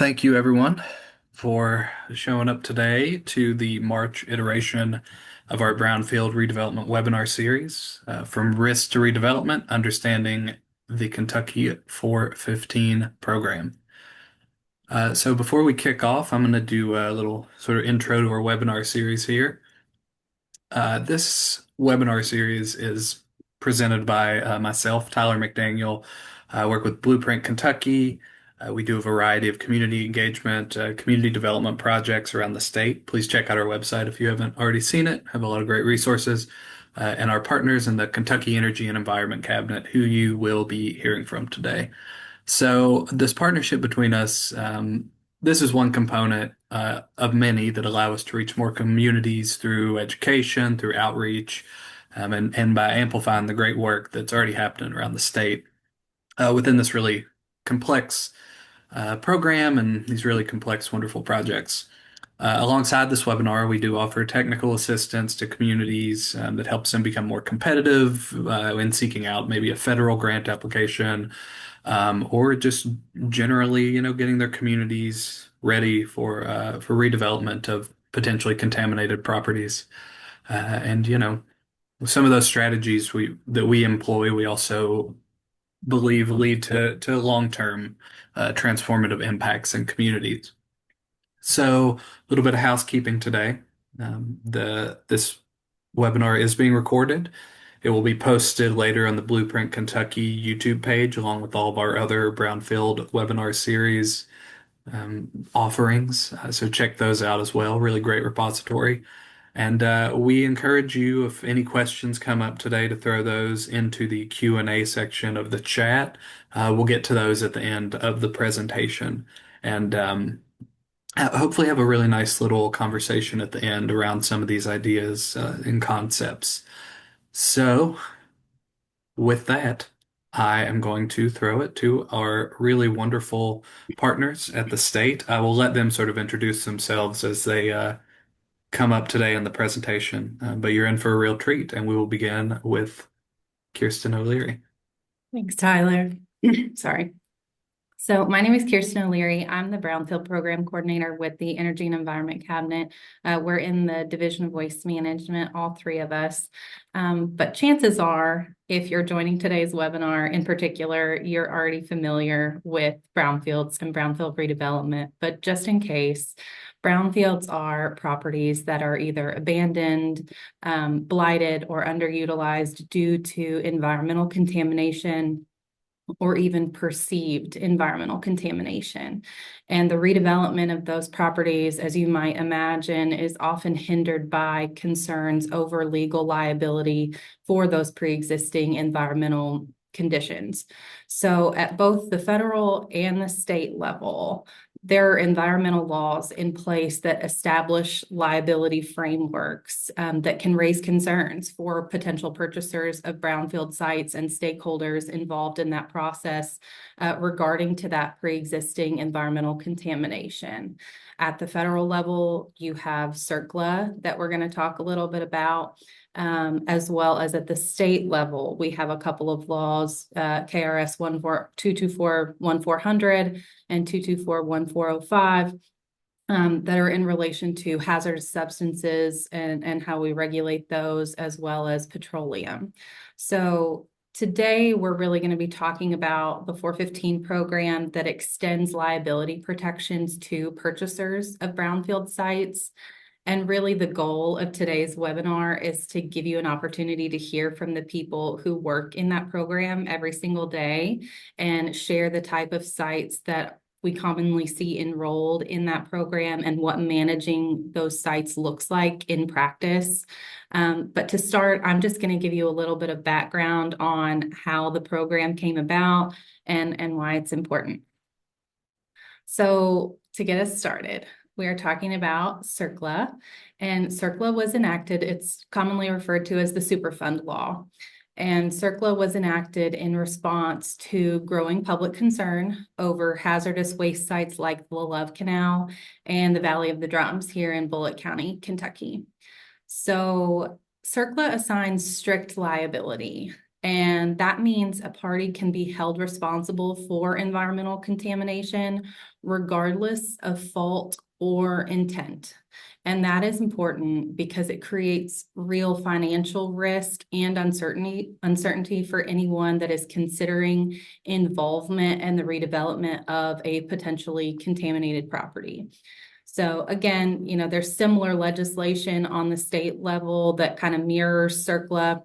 Thank you, everyone, for showing up today to the March iteration of our Brownfield Redevelopment webinar series, From Risk to Redevelopment, Understanding the Kentucky 415 program. So before we kick off, I'm going to do a little sort of intro to our webinar series here. This webinar series is presented by myself, Tyler McDaniel. I work with Blueprint Kentucky. We do a variety of community engagement, community development projects around the state. Please check out our website if you haven't already seen it. Have a lot of great resources. And our partners in the Kentucky Energy and Environment Cabinet, who you will be hearing from today. So this partnership between us, this is one component of many that allow us to reach more communities through education, through outreach, and by amplifying the great work that's already happening around the state within this really complex program and these really complex, wonderful projects. Alongside this webinar, we do offer technical assistance to communities that helps them become more competitive in seeking out maybe a federal grant application, or just generally, getting their communities ready for redevelopment of potentially contaminated properties. And some of those strategies we employ, we also believe lead to long-term transformative impacts in communities. So, a little bit of housekeeping today. This webinar is being recorded. It will be posted later on the Blueprint Kentucky YouTube page, along with all of our other Brownfield webinar series offerings. So check those out as well. Really great repository. And we encourage you, if any questions come up today, to throw those into the Q&A section of the chat. We'll get to those at the end of the presentation. And hopefully have a really nice little conversation at the end around some of these ideas and concepts. So, with that, I am going to throw it to our really wonderful partners at the state. I will let them sort of introduce themselves as they come up today in the presentation. But you're in for a real treat, and we will begin with Kiersten O'Leary. Thanks, Tyler. Sorry. So my name is Kiersten O'Leary. I'm the Brownfield Program Coordinator with the Energy and Environment Cabinet. We're in the Division of Waste Management, all three of us. But chances are, if you're joining today's webinar in particular, you're already familiar with brownfields and brownfield redevelopment. But just in case, brownfields are properties that are either abandoned, blighted, or underutilized due to environmental contamination, or even perceived environmental contamination. And the redevelopment of those properties, as you might imagine, is often hindered by concerns over legal liability for those pre-existing environmental conditions. So at both the federal and the state level, there are environmental laws in place that establish liability frameworks that can raise concerns for potential purchasers of brownfield sites and stakeholders involved in that process regarding to that pre-existing environmental contamination. At the federal level, you have CERCLA that we're going to talk a little bit about. As well as at the state level, we have a couple of laws, KRS 224-1400 and 224-1405, that are in relation to hazardous substances and how we regulate those, as well as petroleum. So today, we're really going to be talking about the 415 program that extends liability protections to purchasers of brownfield sites. And really the goal of today's webinar is to give you an opportunity to hear from the people who work in that program every single day and share the type of sites that we commonly see enrolled in that program and what managing those sites looks like in practice. But to start, I'm just going to give you a little bit of background on how the program came about and why it's important. So to get us started, we are talking about CERCLA, and CERCLA was enacted, it's commonly referred to as the Superfund Law. And CERCLA was enacted in response to growing public concern over hazardous waste sites like the Love Canal and the Valley of the Drums here in Bullitt County, Kentucky. So CERCLA assigns strict liability, and that means a party can be held responsible for environmental contamination regardless of fault or intent. And that is important because it creates real financial risk and uncertainty for anyone that is considering involvement in the redevelopment of a potentially contaminated property. So again, there's similar legislation on the state level that kind of mirrors CERCLA,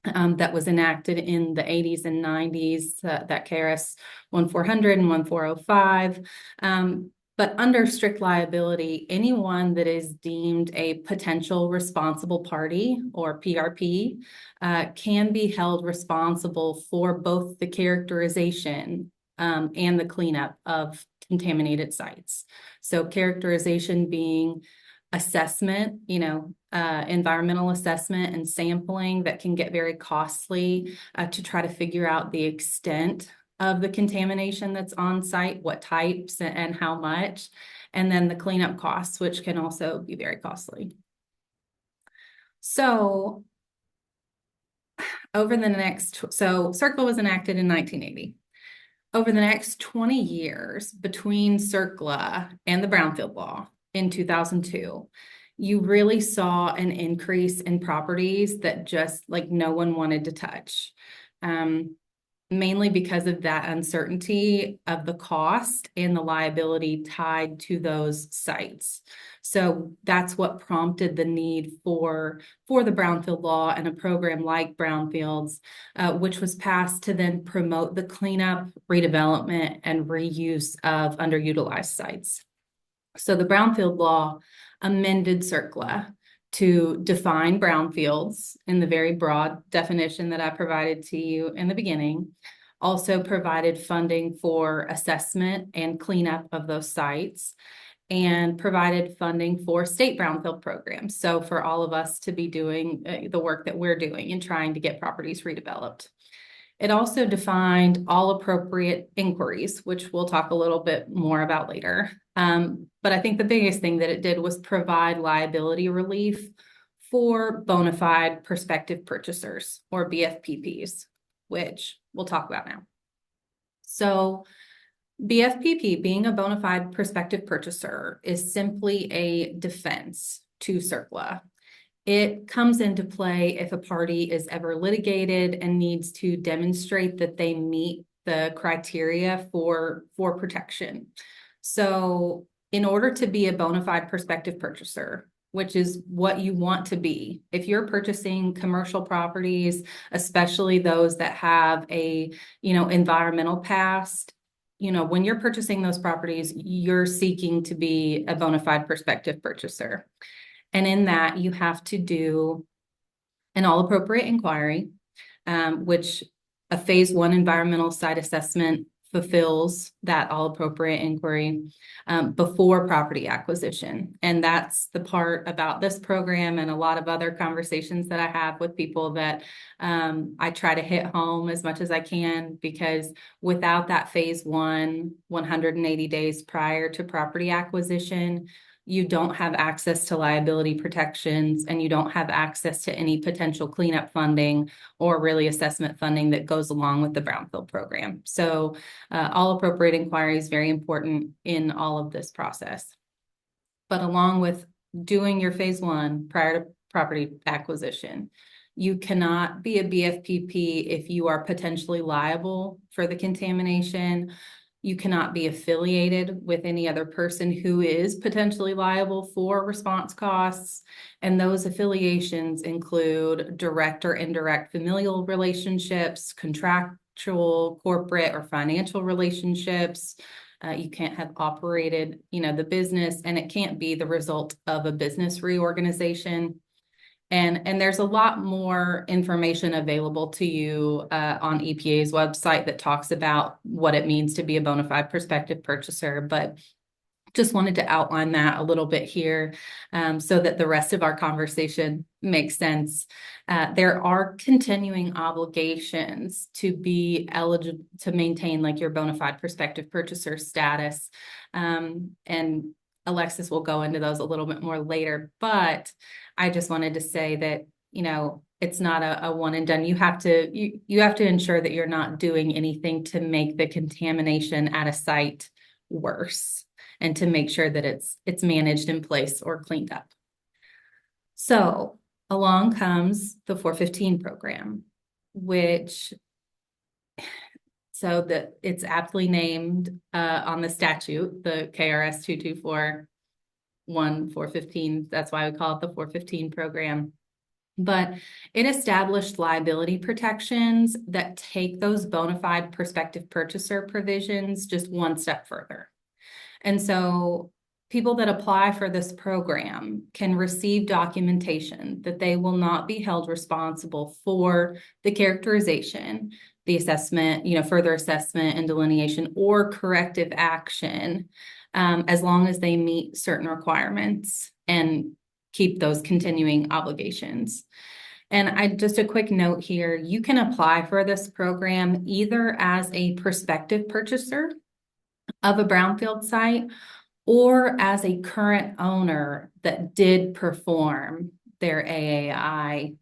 that was enacted in the 80s and 90s, that KRS 1400 and 1405. But under strict liability, anyone that is deemed a potential responsible party, or PRP, can be held responsible for both the characterization and the cleanup of contaminated sites. So characterization being assessment, environmental assessment and sampling that can get very costly to try to figure out the extent of the contamination that's on site, what types and how much, and then the cleanup costs, which can also be very costly. So CERCLA was enacted in 1980. Over the next 20 years between CERCLA and the Brownfield Law in 2002, you really saw an increase in properties that just like no one wanted to touch. Mainly because of that uncertainty of the cost and the liability tied to those sites. So that's what prompted the need for the Brownfield Law and a program like Brownfields, which was passed to then promote the cleanup, redevelopment, and reuse of underutilized sites. So the Brownfield Law amended CERCLA to define brownfields in the very broad definition that I provided to you in the beginning, also provided funding for assessment and cleanup of those sites, and provided funding for state brownfield programs. So for all of us to be doing the work that we're doing and trying to get properties redeveloped. It also defined all appropriate inquiries, which we'll talk a little bit more about later. But I think the biggest thing that it did was provide liability relief for bona fide prospective purchasers, or BFPPs, which we'll talk about now. So BFPP, being a bona fide prospective purchaser, is simply a defense to CERCLA. It comes into play if a party is ever litigated and needs to demonstrate that they meet the criteria for protection. So in order to be a bona fide prospective purchaser, which is what you want to be, if you're purchasing commercial properties, especially those that have a, environmental past, when you're purchasing those properties, you're seeking to be a bona fide prospective purchaser. And in that, you have to do an all appropriate inquiry, which a phase 1 environmental site assessment fulfills that all appropriate inquiry before property acquisition. And that's the part about this program and a lot of other conversations that I have with people that I try to hit home as much as I can, because without that phase 1, 180 days prior to property acquisition, you don't have access to liability protections, and you don't have access to any potential cleanup funding or really assessment funding that goes along with the Brownfield program. So all appropriate inquiry is very important in all of this process. But along with doing your phase 1 prior to property acquisition, you cannot be a BFPP if you are potentially liable for the contamination. You cannot be affiliated with any other person who is potentially liable for response costs. And those affiliations include direct or indirect familial relationships, contractual, corporate, or financial relationships. You can't have operated, the business, and it can't be the result of a business reorganization. And there's a lot more information available to you on EPA's website that talks about what it means to be a bona fide prospective purchaser. But just wanted to outline that a little bit here so that the rest of our conversation makes sense. There are continuing obligations to be eligible to maintain like your bona fide prospective purchaser status. And Alexis will go into those a little bit more later, but I just wanted to say that, it's not a one and done. You have to ensure that you're not doing anything to make the contamination at a site worse, and to make sure that it's managed in place or cleaned up. So along comes the 415 program, which so that it's aptly named on the statute, the KRS 224-1-415. That's why we call it the 415 program. But it established liability protections that take those bona fide prospective purchaser provisions just one step further. And so people that apply for this program can receive documentation that they will not be held responsible for the characterization, the assessment, further assessment and delineation or corrective action, as long as they meet certain requirements and keep those continuing obligations. And just a quick note here, you can apply for this program either as a prospective purchaser of a brownfield site or as a current owner that did perform their AAI,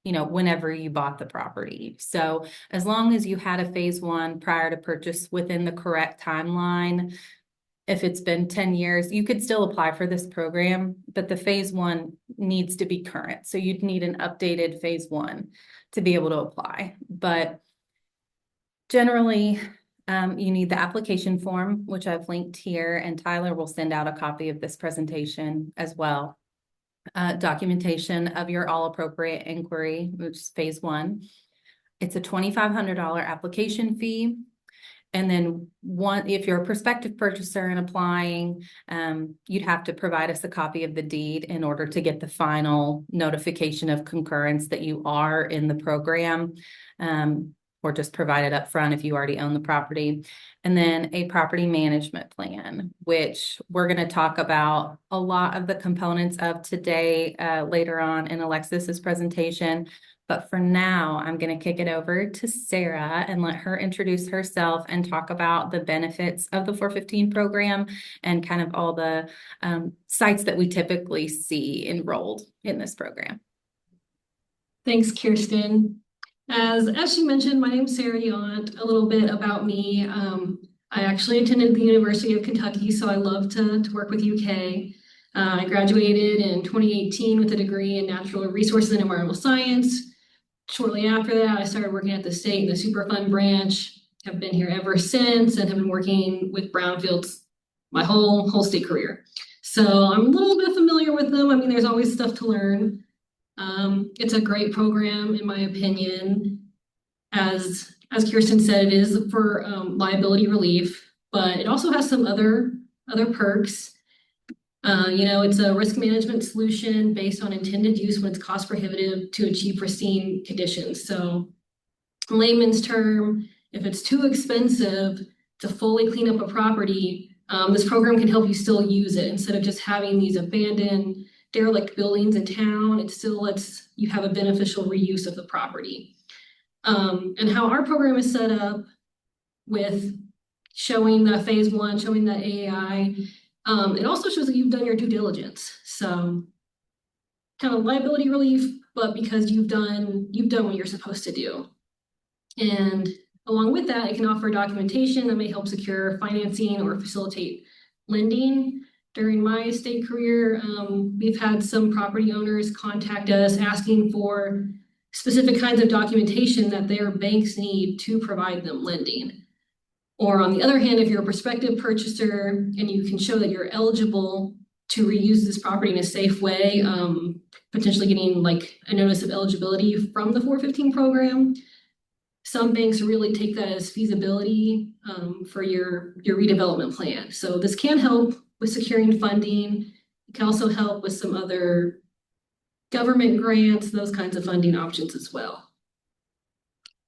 whenever you bought the property. So as long as you had a phase one prior to purchase within the correct timeline, if it's been 10 years, you could still apply for this program, but the phase one needs to be current. So you'd need an updated phase one to be able to apply. But generally, you need the application form, which I've linked here, and Tyler will send out a copy of this presentation as well. Documentation of your all appropriate inquiry, which is phase one. It's a $2,500 application fee. And then if you're a prospective purchaser and applying, you'd have to provide us a copy of the deed in order to get the final notification of concurrence that you are in the program, or just provide it up front if you already own the property. And then a property management plan, which we're going to talk about a lot of the components of today later on in Alexis's presentation. But for now, I'm going to kick it over to Sarah and let her introduce herself and talk about the benefits of the 415 program and kind of all the sites that we typically see enrolled in this program. Thanks, Kiersten. As she mentioned, my name is Sarah Yount. A little bit about me. I actually attended the University of Kentucky, so I love to work with UK. I graduated in 2018 with a degree in natural resources and environmental science. Shortly after that, I started working at the state in the Superfund branch. Have been here ever since and have been working with brownfields my whole state career. So I'm a little bit familiar with them. I mean, there's always stuff to learn. It's a great program, in my opinion. As Kiersten said, it is for liability relief, but it also has some other perks. It's a risk management solution based on intended use when it's cost prohibitive to achieve pristine conditions. So in layman's term, if it's too expensive to fully clean up a property, this program can help you still use it instead of just having these abandoned derelict buildings in town. It still lets you have a beneficial reuse of the property. And how our program is set up with showing the phase one, showing the AAI, it also shows that you've done your due diligence. So kind of liability relief, but because you've done what you're supposed to do. And along with that, it can offer documentation that may help secure financing or facilitate lending. During my state career, we've had some property owners contact us asking for specific kinds of documentation that their banks need to provide them lending. Or on the other hand, if you're a prospective purchaser and you can show that you're eligible to reuse this property in a safe way, potentially getting like a notice of eligibility from the 415 program, some banks really take that as feasibility for your redevelopment plan. So this can help with securing funding. It can also help with some other government grants, those kinds of funding options as well.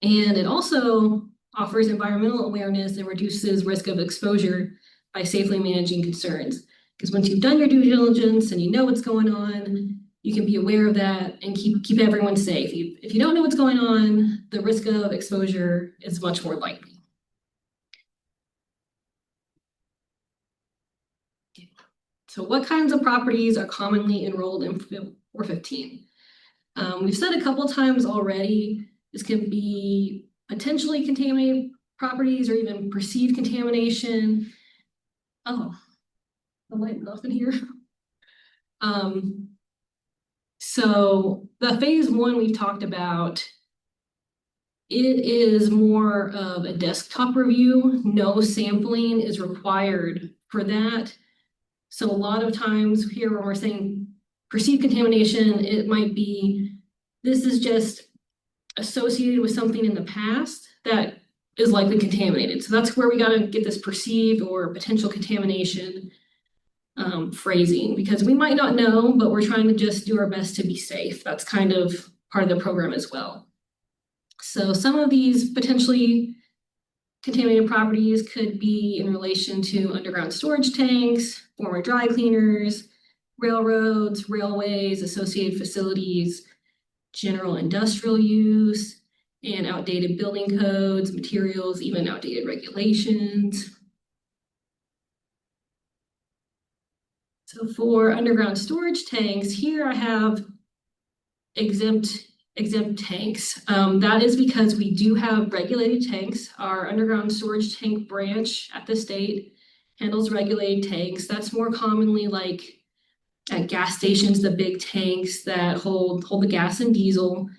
And it also offers environmental awareness and reduces risk of exposure by safely managing concerns. Because once you've done your due diligence and you know what's going on, you can be aware of that and keep everyone safe. If you don't know what's going on, the risk of exposure is much more likely. So what kinds of properties are commonly enrolled in 415? We've said a couple times already, this can be potentially contaminated properties or even perceived contamination. Oh, the light is off in here. So the phase one we've talked about, it is more of a desktop review. No sampling is required for that. So a lot of times here when we're saying perceived contamination, it might be, this is just associated with something in the past that is likely contaminated. So that's where we got to get this perceived or potential contamination phrasing, because we might not know, but we're trying to just do our best to be safe. That's kind of part of the program as well. So some of these potentially contaminated properties could be in relation to underground storage tanks, former dry cleaners, railroads, railways, associated facilities, general industrial use, and outdated building codes, materials, even outdated regulations. So for underground storage tanks, here I have exempt tanks. That is because we do have regulated tanks. Our underground storage tank branch at the state handles regulated tanks. That's more commonly like at gas stations, the big tanks that hold the gas and diesel.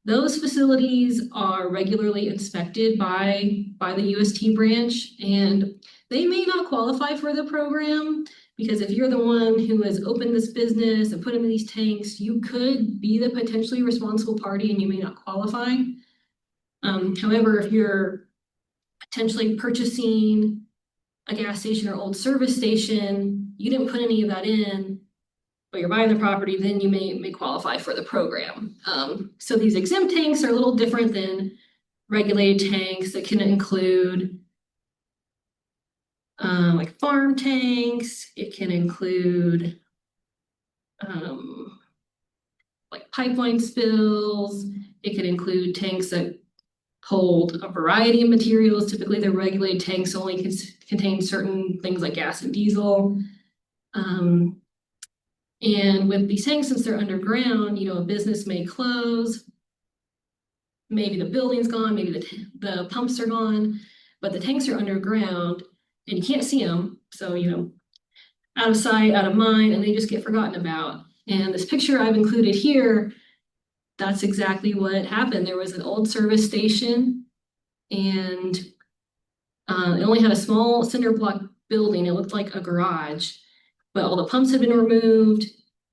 Those facilities are regularly inspected by the UST branch, and they may not qualify for the program, because if you're the one who has opened this business and put in these tanks, you could be the potentially responsible party and you may not qualify. However, if you're potentially purchasing a gas station or old service station, you didn't put any of that in, but you're buying the property, then you may qualify for the program. So these exempt tanks are a little different than regulated tanks that can include like farm tanks. It can include like pipeline spills. It can include tanks that hold a variety of materials. Typically, the regulated tanks only contain certain things like gas and diesel. And with these tanks, since they're underground, you know, a business may close. Maybe the building's gone, maybe the pumps are gone, but the tanks are underground and you can't see them. So, you know, out of sight, out of mind, and they just get forgotten about. And this picture I've included here, that's exactly what happened. There was an old service station and it only had a small cinder block building. It looked like a garage, but all the pumps had been removed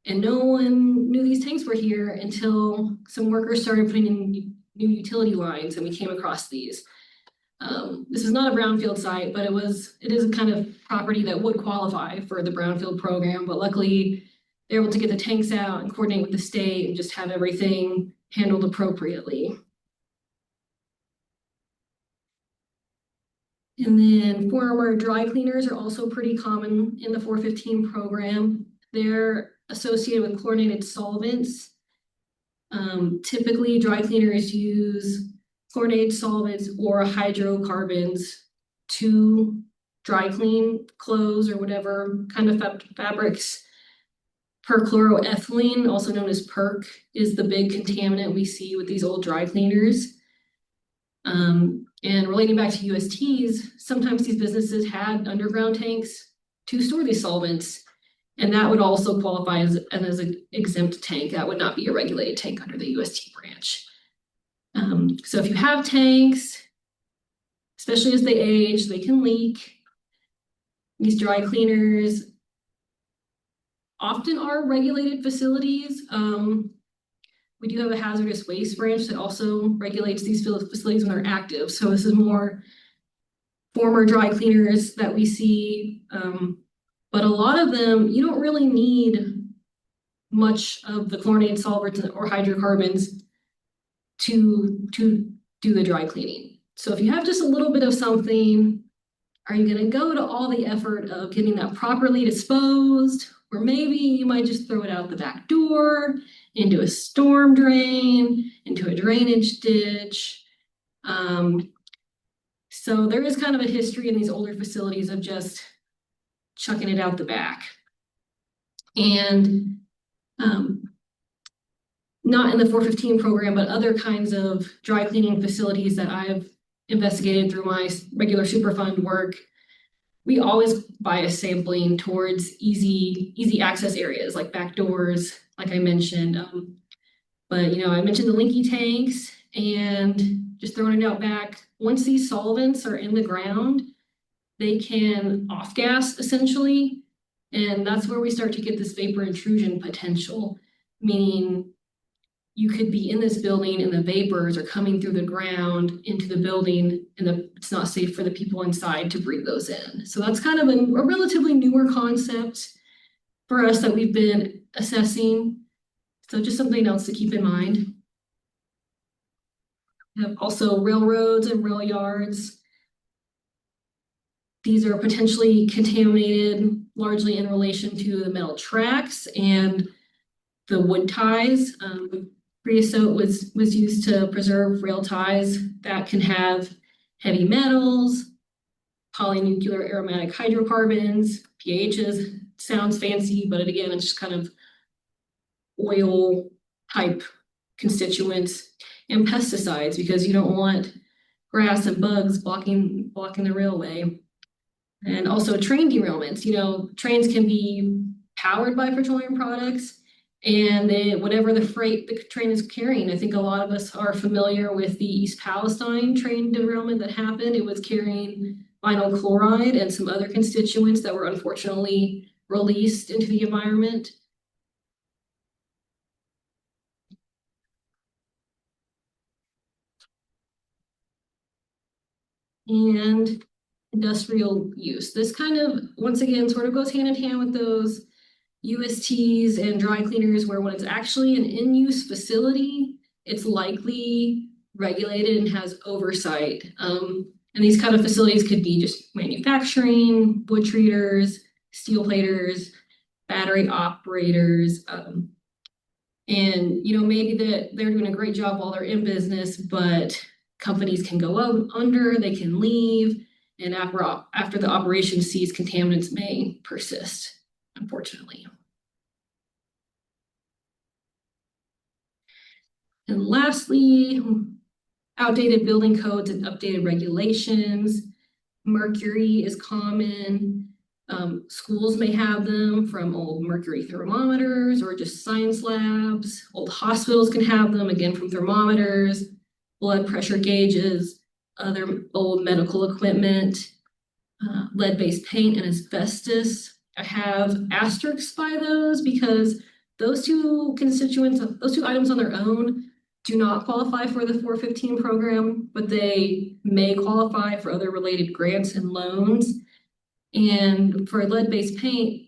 and no one knew these tanks were here until some workers started putting in new utility lines and we came across these. This is not a brownfield site, but it is a kind of property that would qualify for the brownfield program, but luckily they're able to get the tanks out and coordinate with the state and just have everything handled appropriately. And then former dry cleaners are also pretty common in the 415 program. They're associated with chlorinated solvents. Typically, dry cleaners use chlorinated solvents or hydrocarbons to dry clean clothes or whatever kind of fabrics. Perchloroethylene, also known as PERC, is the big contaminant we see with these old dry cleaners. And relating back to USTs, sometimes these businesses had underground tanks to store these solvents, and that would also qualify as an exempt tank. That would not be a regulated tank under the UST branch. So if you have tanks, especially as they age, they can leak. These dry cleaners often are regulated facilities. We do have a hazardous waste branch that also regulates these facilities when they're active. So this is more former dry cleaners that we see. But a lot of them, you don't really need much of the chlorinated solvents or hydrocarbons to do the dry cleaning. So if you have just a little bit of something, are you going to go to all the effort of getting that properly disposed? Or maybe you might just throw it out the back door, into a storm drain, into a drainage ditch. So there is kind of a history in these older facilities of just chucking it out the back. And not in the 415 program, but other kinds of dry cleaning facilities that I've investigated through my regular Superfund work. we always bias sampling towards easy access areas like back doors, like I mentioned. But I mentioned the linky tanks and just throwing it out back. Once these solvents are in the ground, they can off gas essentially. And that's where we start to get this vapor intrusion potential, meaning you could be in this building and the vapors are coming through the ground into the building and it's not safe for the people inside to breathe those in. So that's kind of a relatively newer concept for us that we've been assessing. So just something else to keep in mind. We have also railroads and rail yards. These are potentially contaminated largely in relation to the metal tracks and the wood ties. Creosote was used to preserve rail ties that can have heavy metals, polynuclear aromatic hydrocarbons, pHs. Sounds fancy, but again, it's just kind of oil type constituents, and pesticides, because you don't want grass and bugs blocking the railway. And also train derailments. Trains can be powered by petroleum products, and whatever the freight the train is carrying. I think a lot of us are familiar with the East Palestine train derailment that happened. It was carrying vinyl chloride and some other constituents that were unfortunately released into the environment. And industrial use. This kind of, once again, sort of goes hand in hand with those USTs and dry cleaners, where when it's actually an in-use facility, it's likely regulated and has oversight. And these kind of facilities could be just manufacturing, wood treaters, steel platers, battery operators. And maybe that they're doing a great job while they're in business, but companies can go under, they can leave, and after the operation cease, contaminants may persist, unfortunately. And lastly, outdated building codes and updated regulations. Mercury is common. Schools may have them from old mercury thermometers or just science labs. Old hospitals can have them, again, from thermometers, blood pressure gauges, other old medical equipment, lead-based paint and asbestos. I have asterisks by those because those two items on their own do not qualify for the 415 program, but they may qualify for other related grants and loans. And for lead-based paint,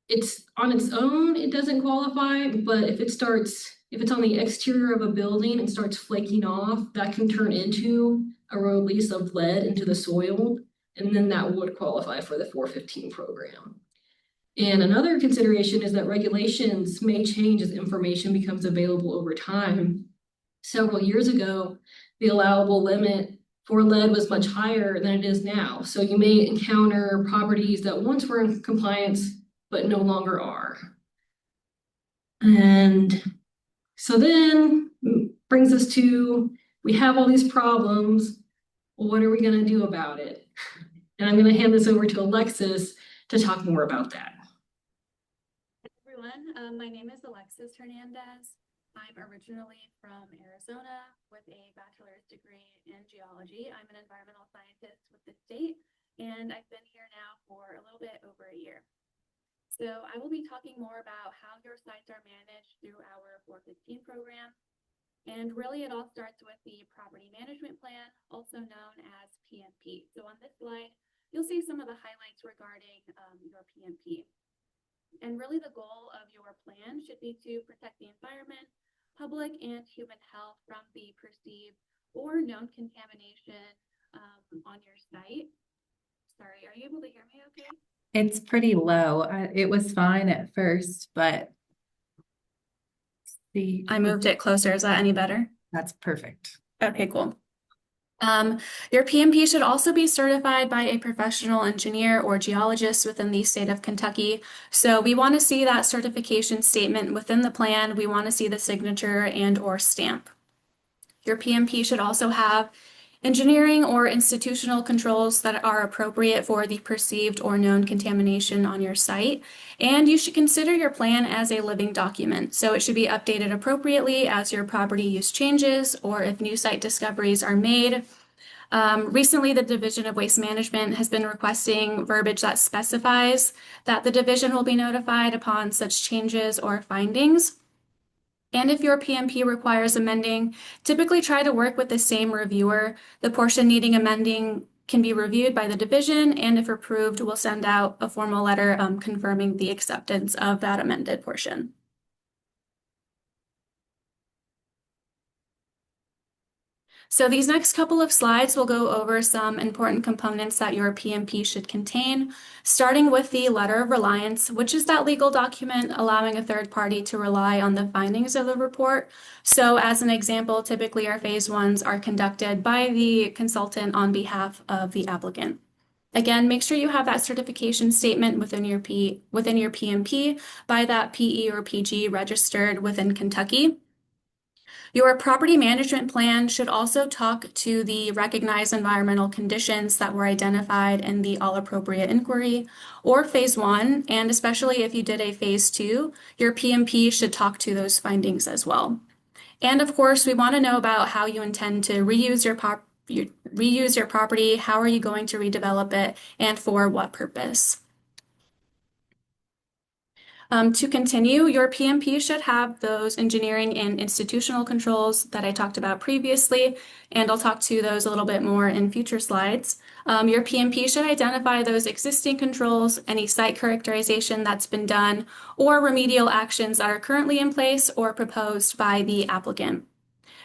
it's on its own, it doesn't qualify, but if it's on the exterior of a building and starts flaking off, that can turn into a release of lead into the soil, and then that would qualify for the 415 program. And another consideration is that regulations may change as information becomes available over time. Several years ago, the allowable limit for lead was much higher than it is now. So you may encounter properties that once were in compliance, but no longer are. And so then brings us to, we have all these problems. Well, what are we going to do about it? And I'm going to hand this over to Alexis to talk more about that. Hi everyone, my name is Alexis Hernandez. I'm originally from Arizona with a bachelor's degree in geology. I'm an environmental scientist with the state, and I've been here now for a little bit over a year. So I will be talking more about how your sites are managed through our 415 program. And really it all starts with the property management plan, also known as PMP. So on this slide, you'll see some of the highlights regarding your PMP. And really the goal of your plan should be to protect the environment, public and human health from the perceived or known contamination on your site. Sorry, are you able to hear me okay? It's pretty low. It was fine at first, but I moved it closer. Is that any better? That's perfect. Okay, cool. Your PMP should also be certified by a professional engineer or geologist within the state of Kentucky. So we want to see that certification statement within the plan. We want to see the signature and or stamp. Your PMP should also have engineering or institutional controls that are appropriate for the perceived or known contamination on your site. And you should consider your plan as a living document. So it should be updated appropriately as your property use changes or if new site discoveries are made. Recently, the Division of Waste Management has been requesting verbiage that specifies that the division will be notified upon such changes or findings. And if your PMP requires amending, typically try to work with the same reviewer. The portion needing amending can be reviewed by the division, and if approved, we'll send out a formal letter confirming the acceptance of that amended portion. So these next couple of slides will go over some important components that your PMP should contain, starting with the letter of reliance, which is that legal document allowing a third party to rely on the findings of the report. So as an example, typically our phase ones are conducted by the consultant on behalf of the applicant. Again, make sure you have that certification statement within your PMP by that PE or PG registered within Kentucky. Your property management plan should also talk to the recognized environmental conditions that were identified in the all appropriate inquiry or phase one, and especially if you did a phase two, your PMP should talk to those findings as well. And of course, we want to know about how you intend to reuse your property, how are you going to redevelop it, and for what purpose. To continue, your PMP should have those engineering and institutional controls that I talked about previously, and I'll talk to those a little bit more in future slides. Your PMP should identify those existing controls, any site characterization that's been done, or remedial actions that are currently in place or proposed by the applicant.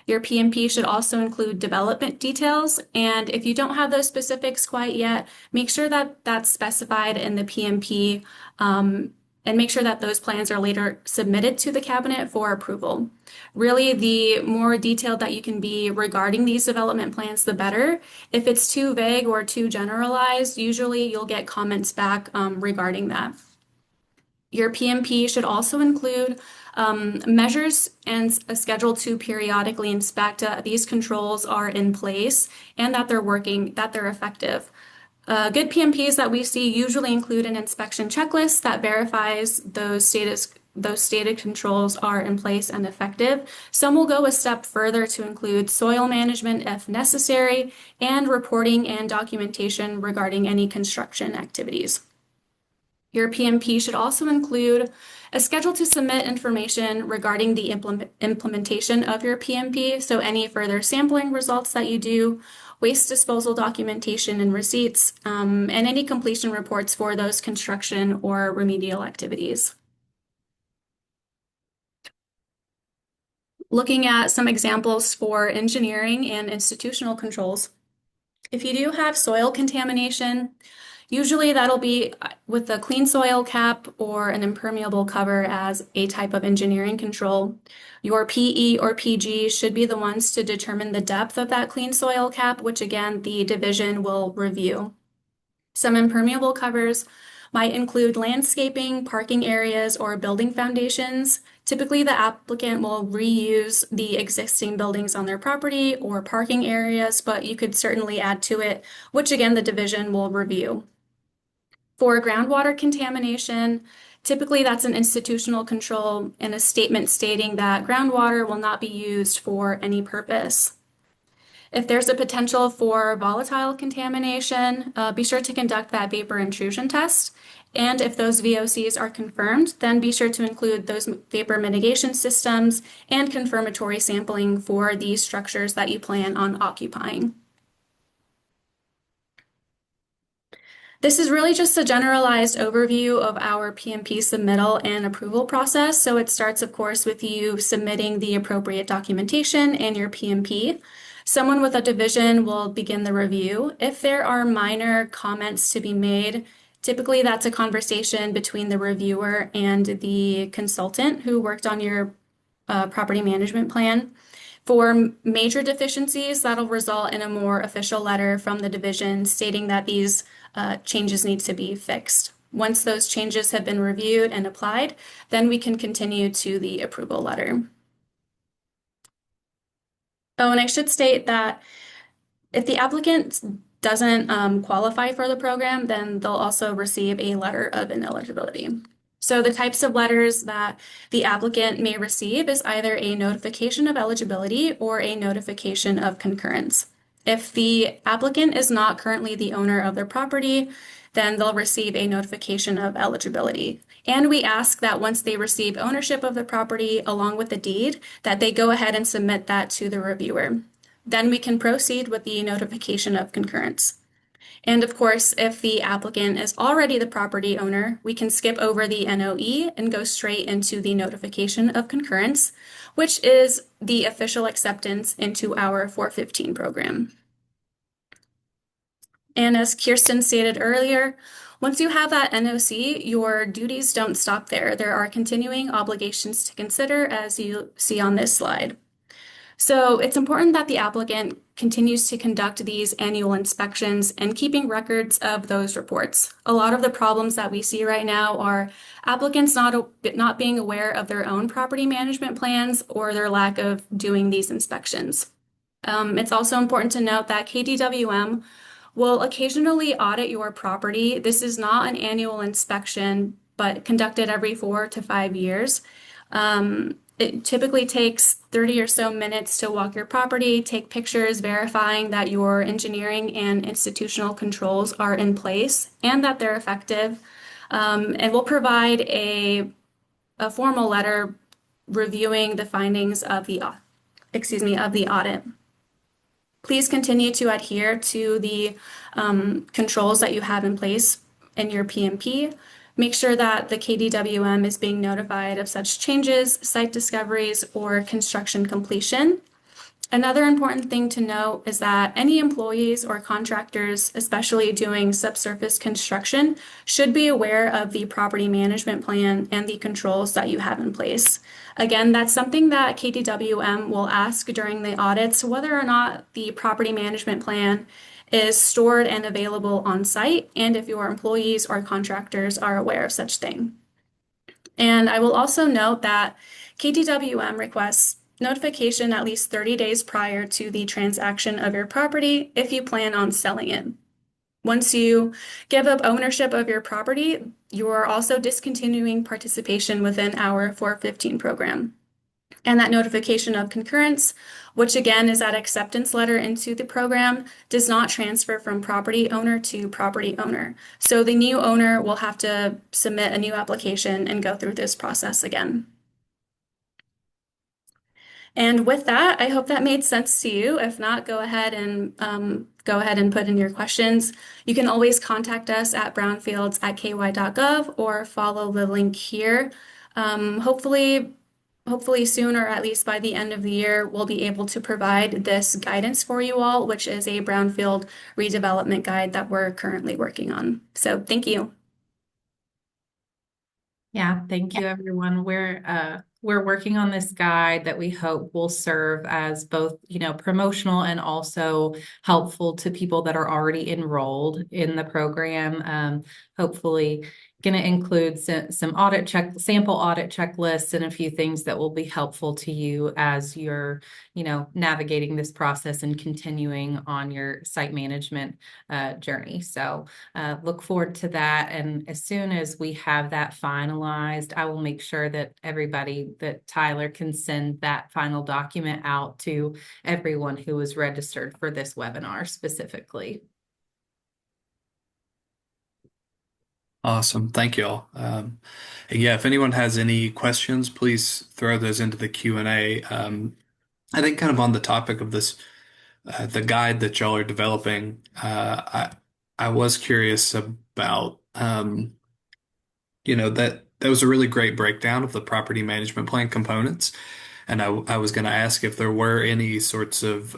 Your PMP should also include development details, and if you don't have those specifics quite yet, make sure that that's specified in the PMP and make sure that those plans are later submitted to the cabinet for approval. Really, the more detailed that you can be regarding these development plans, the better. If it's too vague or too generalized, usually you'll get comments back regarding that. Your PMP should also include measures and a schedule to periodically inspect these controls are in place and that they're working, that they're effective. Good PMPs that we see usually include an inspection checklist that verifies those stated controls are in place and effective. Some will go a step further to include soil management if necessary, and reporting and documentation regarding any construction activities. Your PMP should also include a schedule to submit information regarding the implementation of your PMP, so any further sampling results that you do, waste disposal documentation and receipts, and any completion reports for those construction or remedial activities. Looking at some examples for engineering and institutional controls. If you do have soil contamination, usually that'll be with a clean soil cap or an impermeable cover as a type of engineering control. Your PE or PG should be the ones to determine the depth of that clean soil cap, which again, the division will review. Some impermeable covers might include landscaping, parking areas, or building foundations. Typically, the applicant will reuse the existing buildings on their property or parking areas, but you could certainly add to it, which again, the division will review. For groundwater contamination, typically that's an institutional control and a statement stating that groundwater will not be used for any purpose. If there's a potential for volatile contamination, be sure to conduct that vapor intrusion test. And if those VOCs are confirmed, then be sure to include those vapor mitigation systems and confirmatory sampling for these structures that you plan on occupying. This is really just a generalized overview of our PMP submittal and approval process. So it starts, of course, with you submitting the appropriate documentation and your PMP. Someone with a division will begin the review. If there are minor comments to be made, typically that's a conversation between the reviewer and the consultant who worked on your property management plan. For major deficiencies, that'll result in a more official letter from the division stating that these changes need to be fixed. Once those changes have been reviewed and applied, then we can continue to the approval letter. Oh, and I should state that If the applicant doesn't qualify for the program, then they'll also receive a letter of ineligibility. So the types of letters that the applicant may receive is either a notification of eligibility or a notification of concurrence. If the applicant is not currently the owner of their property, then they'll receive a notification of eligibility. And we ask that once they receive ownership of the property along with the deed, that they go ahead and submit that to the reviewer. Then we can proceed with the notification of concurrence. And of course, if the applicant is already the property owner, we can skip over the NOE and go straight into the notification of concurrence, which is the official acceptance into our 415 program. And as Kiersten stated earlier, once you have that NOC, your duties don't stop there. There are continuing obligations to consider, as you see on this slide. So it's important that the applicant continues to conduct these annual inspections and keeping records of those reports. A lot of the problems that we see right now are applicants not being aware of their own property management plans or their lack of doing these inspections. It's also important to note that KDWM will occasionally audit your property. This is not an annual inspection, but conducted every 4 to 5 years. It typically takes 30 or so minutes to walk your property, take pictures verifying that your engineering and institutional controls are in place and that they're effective. And we'll provide a formal letter reviewing the findings of the audit. Please continue to adhere to the controls that you have in place in your PMP. Make sure that the KDWM is being notified of such changes, site discoveries, or construction completion. Another important thing to note is that any employees or contractors, especially doing subsurface construction, should be aware of the property management plan and the controls that you have in place. Again, that's something that KDWM will ask during the audits, whether or not the property management plan is stored and available on site, and if your employees or contractors are aware of such thing. And I will also note that KDWM requests notification at least 30 days prior to the transaction of your property if you plan on selling it. Once you give up ownership of your property, you are also discontinuing participation within our 415 program. And that notification of concurrence, which again is that acceptance letter into the program, does not transfer from property owner to property owner. So the new owner will have to submit a new application and go through this process again. And with that, I hope that made sense to you. If not, go ahead and put in your questions. You can always contact us at brownfields@ky.gov or follow the link here. Hopefully soon, or at least by the end of the year, we'll be able to provide this guidance for you all, which is a Brownfield redevelopment guide that we're currently working on. So thank you. Yeah, thank you, everyone. We're working on this guide that we hope will serve as both, promotional and also helpful to people that are already enrolled in the program. Hopefully going to include some sample audit checklists and a few things that will be helpful to you as you're, navigating this process and continuing on your site management journey. So look forward to that. And as soon as we have that finalized, I will make sure that that Tyler can send that final document out to everyone who is registered for this webinar specifically. Awesome. Thank you all. Yeah, if anyone has any questions, please throw those into the Q&A. I think kind of on the topic of this, the guide that y'all are developing, I was curious about, that was a really great breakdown of the property management plan components. And I was going to ask if there were any sorts of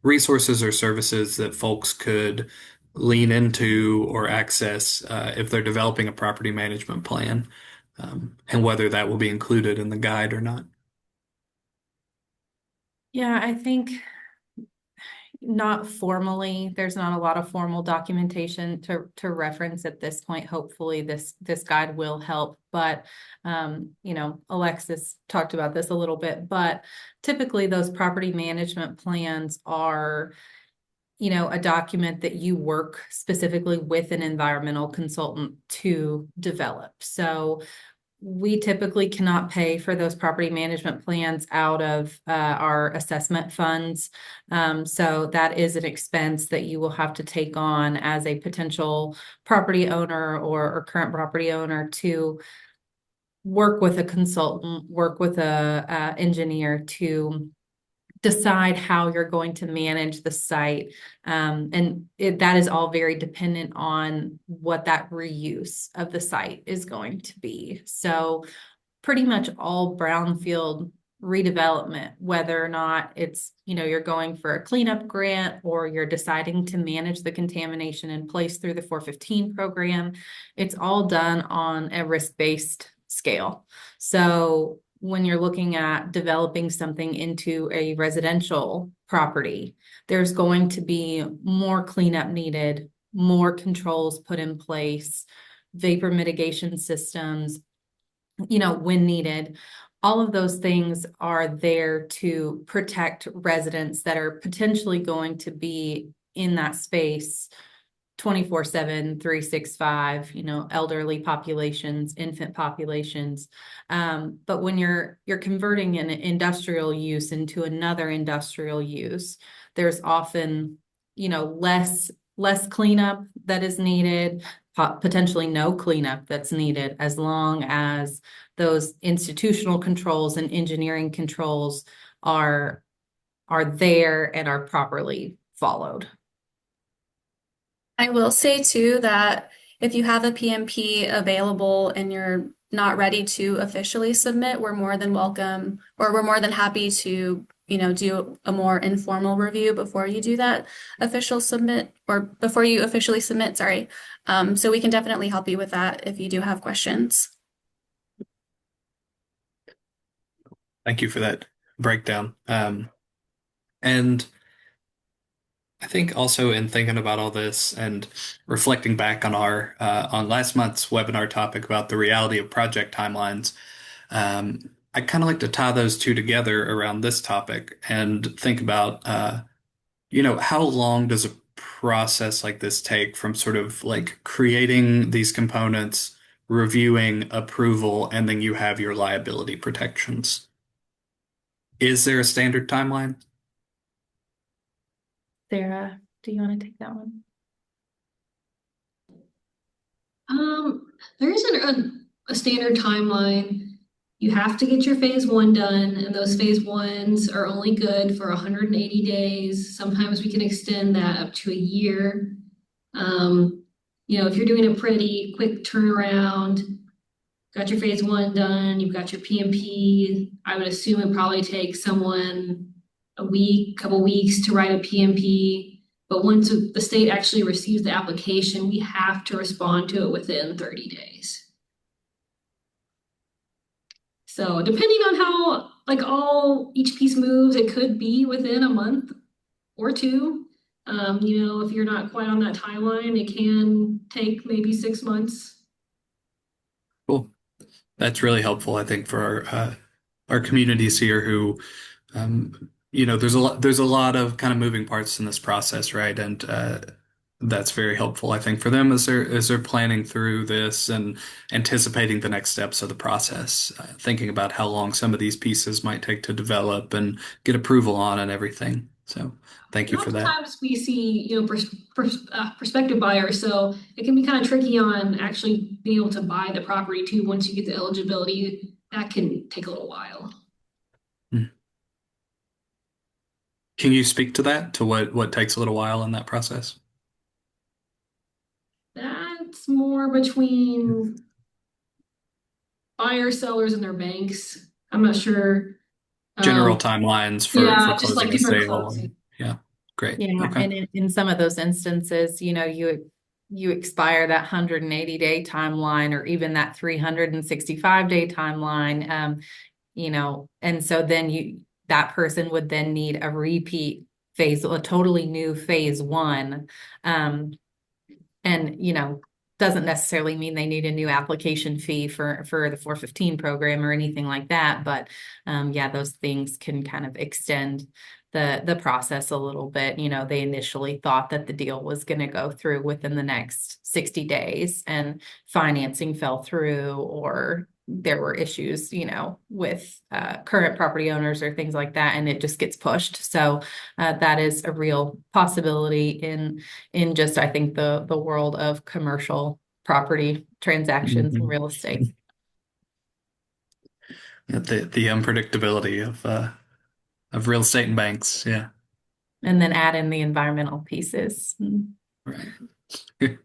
resources or services that folks could lean into or access if they're developing a property management plan, and whether that will be included in the guide or not. Yeah, I think not formally, there's not a lot of formal documentation to reference at this point. Hopefully this guide will help, but Alexis talked about this a little bit, but typically those property management plans are a document that you work specifically with an environmental consultant to develop. So we typically cannot pay for those property management plans out of our assessment funds. So that is an expense that you will have to take on as a potential property owner or current property owner to work with a consultant, work with a engineer to decide how you're going to manage the site. That is all very dependent on what that reuse of the site is going to be. So pretty much all brownfield redevelopment, whether or not it's, you're going for a cleanup grant or you're deciding to manage the contamination in place through the 415 program, it's all done on a risk-based scale. So when you're looking at developing something into a residential property, there's going to be more cleanup needed, more controls put in place, vapor mitigation systems, when needed. All of those things are there to protect residents that are potentially going to be in that space 24/7, 365, elderly populations, infant populations. But when you're converting an industrial use into another industrial use, there's often, less cleanup that is needed, potentially no cleanup that's needed, as long as those institutional controls and engineering controls are there and are properly followed. I will say too that if you have a PMP available and you're not ready to officially submit, we're more than welcome, or we're more than happy to, do a more informal review before you do that official submit, or before you officially submit, sorry. So we can definitely help you with that if you do have questions. Thank you for that breakdown. And I think also in thinking about all this and reflecting back on our on last month's webinar topic about the reality of project timelines, I kind of like to tie those two together around this topic and think about how long does a process like this take from sort of like creating these components, reviewing, approval, and then you have your liability protections. Is there a standard timeline? Sarah, do you want to take that one? There isn't a standard timeline. You have to get your phase 1 done, and those phase 1s are only good for 180 days. Sometimes we can extend that up to a year. If you're doing a pretty quick turnaround, got your phase 1 done, you've got your PMP, I would assume it probably takes someone a week, couple weeks to write a PMP. But once the state actually receives the application, we have to respond to it within 30 days. So depending on how each piece moves, it could be within a month or two. If you're not quite on that timeline, it can take maybe 6 months. Cool. That's really helpful, I think, for our communities here who, there's a lot of kind of moving parts in this process, right? And that's very helpful, I think, for them as they're planning through this and anticipating the next steps of the process, thinking about how long some of these pieces might take to develop and get approval on and everything. So thank you for that. Sometimes we see, prospective buyers, so it can be kind of tricky on actually being able to buy the property too. Once you get the eligibility, that can take a little while. Can you speak to that, to what takes a little while in that process? That's more between buyers, sellers, and their banks. I'm not sure. General timelines for just closing like a different sale. closing. Yeah, great. Yeah, Okay. and in some of those instances, you expire that 180-day timeline or even that 365-day timeline, and so then that person would then need a repeat phase, a totally new phase 1, and doesn't necessarily mean they need a new application fee for the 415 program or anything like that, but those things can kind of extend the process a little bit. You know, they initially thought that the deal was going to go through within the next 60 days, and financing fell through, or there were issues, you know, with current property owners or things like that, and it just gets pushed. So that is a real possibility in just, I think, the world of commercial property transactions and Mhm. real estate. The unpredictability of real estate and banks. Yeah. And then add in the environmental pieces. Right.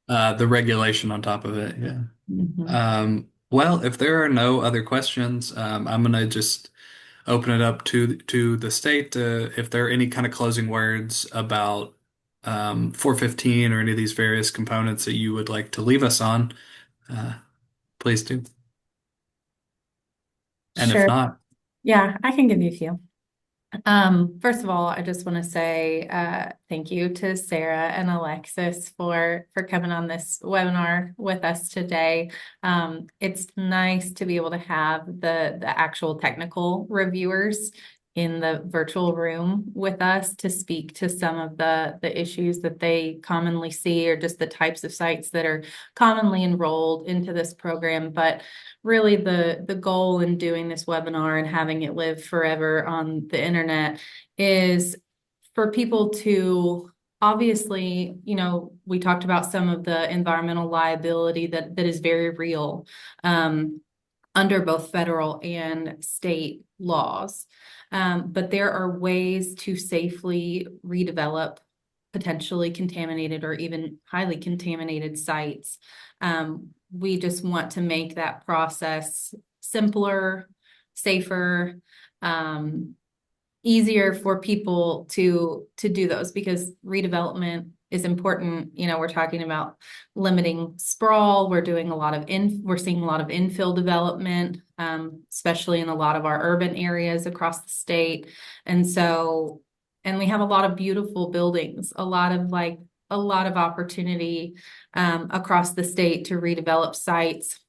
The regulation on top of it. Yeah. Mhm. Well, if there are no other questions, I'm gonna just open it up to the state. If there are any kind of closing words about 415 or any of these various components that you would like to leave us on, uh, please do. And if Sure. not, Yeah, I can give you a few. First of all, I just want to say thank you to Sarah and Alexis for coming on this webinar with us today. It's nice to be able to have the actual technical reviewers in the virtual room with us to speak to some of the issues that they commonly see, or just the types of sites that are commonly enrolled into this program. But really the goal in doing this webinar and having it live forever on the internet is for people to, obviously, you know, we talked about some of the environmental liability that is very real under both federal and state laws. But there are ways to safely redevelop potentially contaminated or even highly contaminated sites. We just want to make that process simpler, safer, easier for people to do those, because redevelopment is important. You know, we're talking about limiting sprawl. We're doing a lot of we're seeing a lot of infill development, especially in a lot of our urban areas across the state. And so, and we have a lot of beautiful buildings, a lot of opportunity across the state to redevelop sites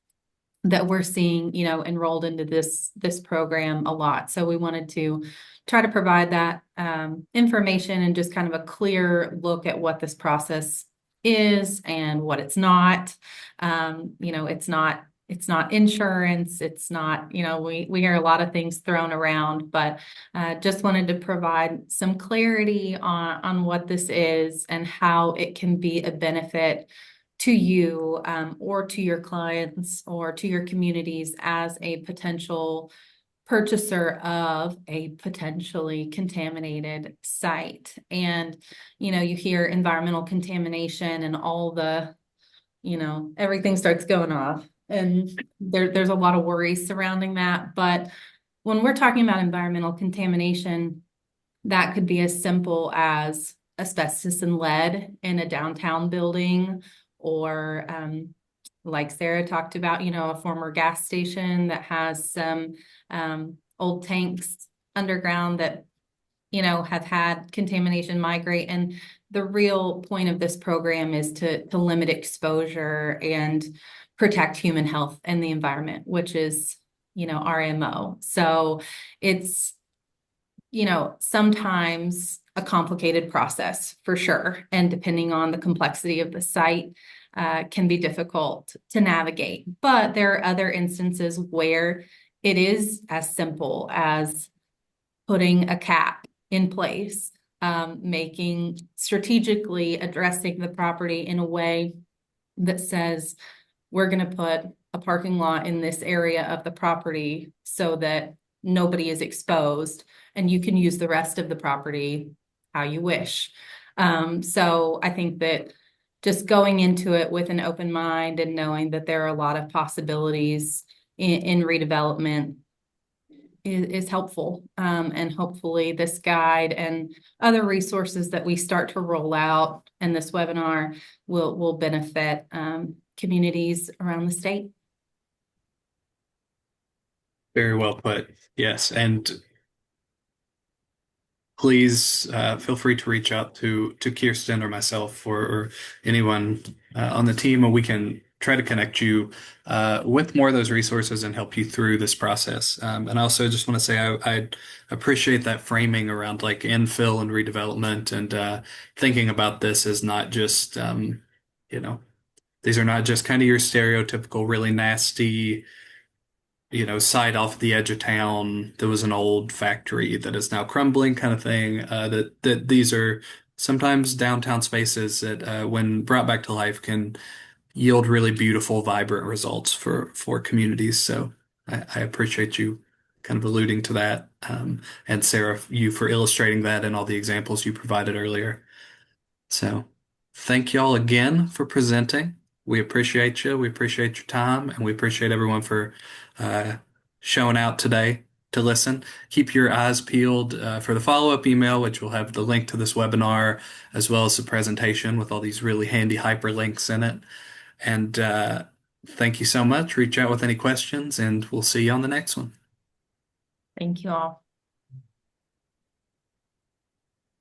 that we're seeing, you know, enrolled into this program a lot. So we wanted to try to provide that information and just kind of a clear look at what this process is and what it's not. You know, it's not insurance. It's not, you know, we hear a lot of things thrown around, but just wanted to provide some clarity on what this is and how it can be a benefit to you or to your clients or to your communities as a potential purchaser of a potentially contaminated site. And, you know, you hear environmental contamination and all the, you know, everything starts going off. And there's a lot of worries surrounding that. But when we're talking about environmental contamination, that could be as simple as asbestos and lead in a downtown building, or like Sarah talked about, you know, a former gas station that has some old tanks underground that, you know, have had contamination migrate. And the real point of this program is to limit exposure and protect human health and the environment, which is, you know, our MO. So it's, you know, sometimes a complicated process for sure. And depending on the complexity of the site, can be difficult to navigate. But there are other instances where it is as simple as putting a cap in place, making strategically addressing the property in a way that says, we're going to put a parking lot in this area of the property so that nobody is exposed, and you can use the rest of the property how you wish. So I think that just going into it with an open mind and knowing that there are a lot of possibilities in redevelopment is helpful. And hopefully this guide and other resources that we start to roll out in this webinar will benefit communities around the state. very well put. Yes, and please feel free to reach out to Kiersten or myself or anyone on the team, and we can try to connect you with more of those resources and help you through this process. And I also just want to say I appreciate that framing around like infill and redevelopment and thinking about this as not just, you know, these are not just kind of your stereotypical really nasty, site off the edge of town. There was an old factory that is now crumbling kind of thing. That these are sometimes downtown spaces that, when brought back to life, can yield really beautiful, vibrant results for communities. So I appreciate you kind of alluding to that, and Sarah, you for illustrating that and all the examples you provided earlier. So thank y'all again for presenting. We appreciate you. We appreciate your time, and we appreciate everyone for uh, showing out today to listen. Keep your eyes peeled for the follow-up email, which will have the link to this webinar as well as the presentation with all these really handy hyperlinks in it. And thank you so much. Reach out with any questions, and we'll see you on the next one. Thank you all.